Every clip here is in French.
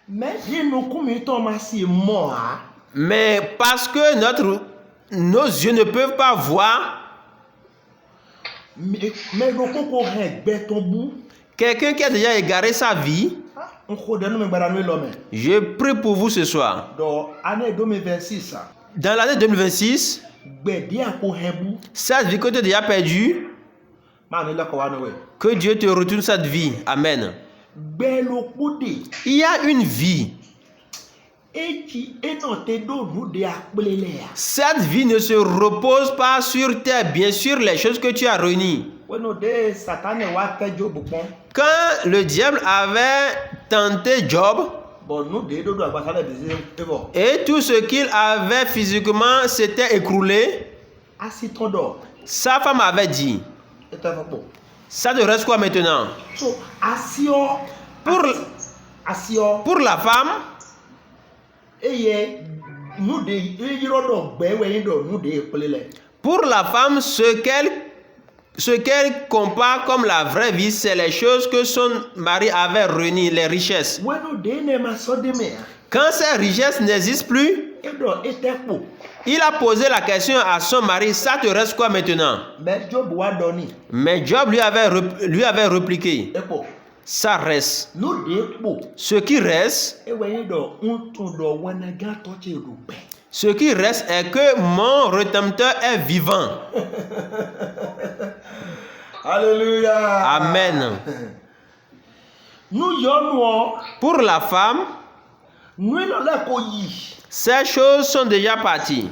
Mais bien nous commettons massivement mort. Mais parce que nos yeux ne peuvent pas voir, Mais nous qu'on règle ton bout. quelqu'un qui a déjà égaré sa vie, On connaît nous mais l'homme. je prie pour vous ce soir. Dans l'année 2026, Dans l'année 2026, gbedi akohebu. cette vie que tu as déjà perdue, que Dieu te retourne cette vie. Amen. Gbelokpode. Il y a une vie. Echi enote do nous de akpelele. Cette vie ne se repose pas sur terre, bien sûr, les choses que tu as réunies. Bueno de Satan wa ke Job pon. Quand le diable avait tenté Job, Bon nous de do agbasa le deuxième bon. et tout ce qu'il avait physiquement s'était écroulé, Asiton do. sa femme avait dit, Et ta bon. ça te reste quoi maintenant? So asio Pour la femme, eye nous de yiro do gbe we do nous de akpelele. pour la femme, ce qu'elle compare comme la vraie vie, c'est les choses que son mari avait réunies, les richesses. Bueno de ne ma so de me. Quand ces richesses n'existent plus, E do etepo. il a posé la question à son mari, ça te reste quoi maintenant? Mais Job wa doni. Mais Job lui avait répliqué, Epo. ça reste. Nous de po. Ce qui reste, ce qui reste est que mon Rédempteur est vivant. Alléluia. Amen. Nous y Pour la femme, nous y ces choses sont déjà parties.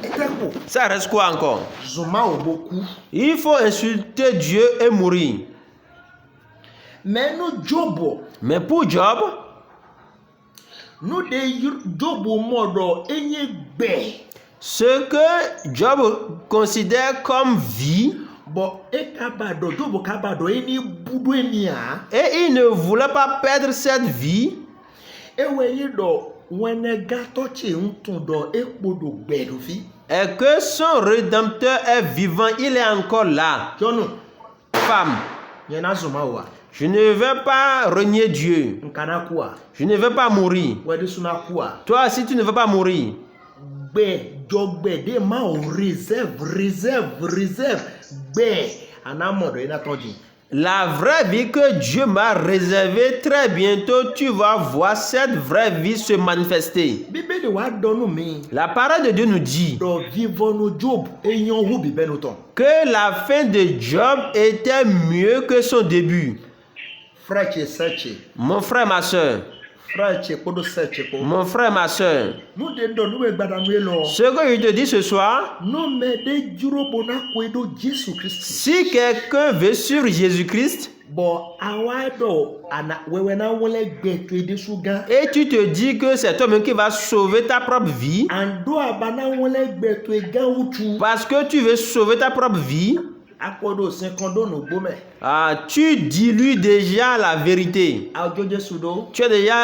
Ça reste quoi encore? beaucoup. Il faut insulter Dieu et mourir. Mais nous Job, Mais pour Job, nous de Job modo enye be. ce que Job considère comme vie, Bon, et kabado Job kabado eni budu enia. et il ne voulait pas perdre cette vie, E weyi do wene gato che untun do ekpodo gbedo fi. et que son Rédempteur est vivant, il est encore là. Jono, Femme, yena zuma wa. je ne veux pas renier Dieu. Nkana kuwa. Je ne veux pas mourir. Wede suna kuwa. Toi, si tu ne veux pas mourir, Gbe jogbe de ma o reserve gbe anamodo ina toji. la vraie vie que Dieu m'a réservée, très bientôt, tu vas voir cette vraie vie se manifester. Bíbélì wa donu mi La parole de Dieu nous dit do vivonu Job eyan hu bibenu ton. que la fin de Job était mieux que son début. Freche seche. Mon frère, ma soeur, Freche podo seche po. mon frère, ma soeur, Nu de do nu gbadanu elo. ce que je te dis ce soir, Nu me de juro bona ko edo Jésus Christ. si quelqu'un veut sur Jésus-Christ, Bo awa do ana wewe na wole gbe to ede sugan. et tu te dis que c'est toi-même qui vas sauver ta propre vie, Ando abana wole gbe to ega utu. parce que tu veux sauver ta propre vie, Akodo 50 no gbome. tu dilues déjà la vérité. Ajo Jésus do. Tu as déjà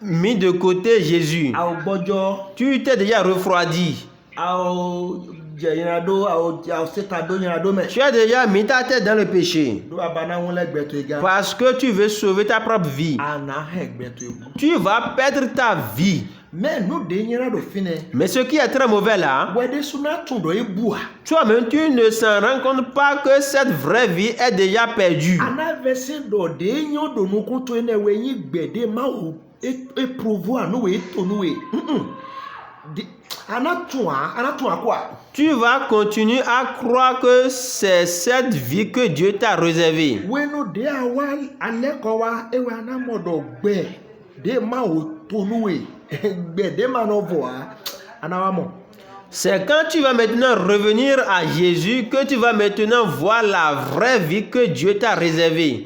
mis de côté Jésus. Awo gbojo. Tu t'es déjà refroidi. Awo jeyinado awo setado yinado me. Tu as déjà mis ta tête dans le péché. Do abana wole gbe to ega. Parce que tu veux sauver ta propre vie. Ana hegbe to egu. Tu vas perdre ta vie. Mais nous de nyina do fine. Mais ce qui est très mauvais là, Wede suna tundo ebua. toi-même tu ne s'en rends compte pas que cette vraie vie est déjà perdue. Ana verse do de nyo do nu kuto ene we yin gbede ma o eprouve anu we to nu we. Ana tun quoi? Tu vas continuer à croire que c'est cette vie que Dieu t'a réservée. We no de awa aleko wa ewe ana modo gbe de ma o to nu we. Gbede ma no vo ana wa mo. C'est quand tu vas maintenant revenir à Jésus que tu vas maintenant voir la vraie vie que Dieu t'a réservée.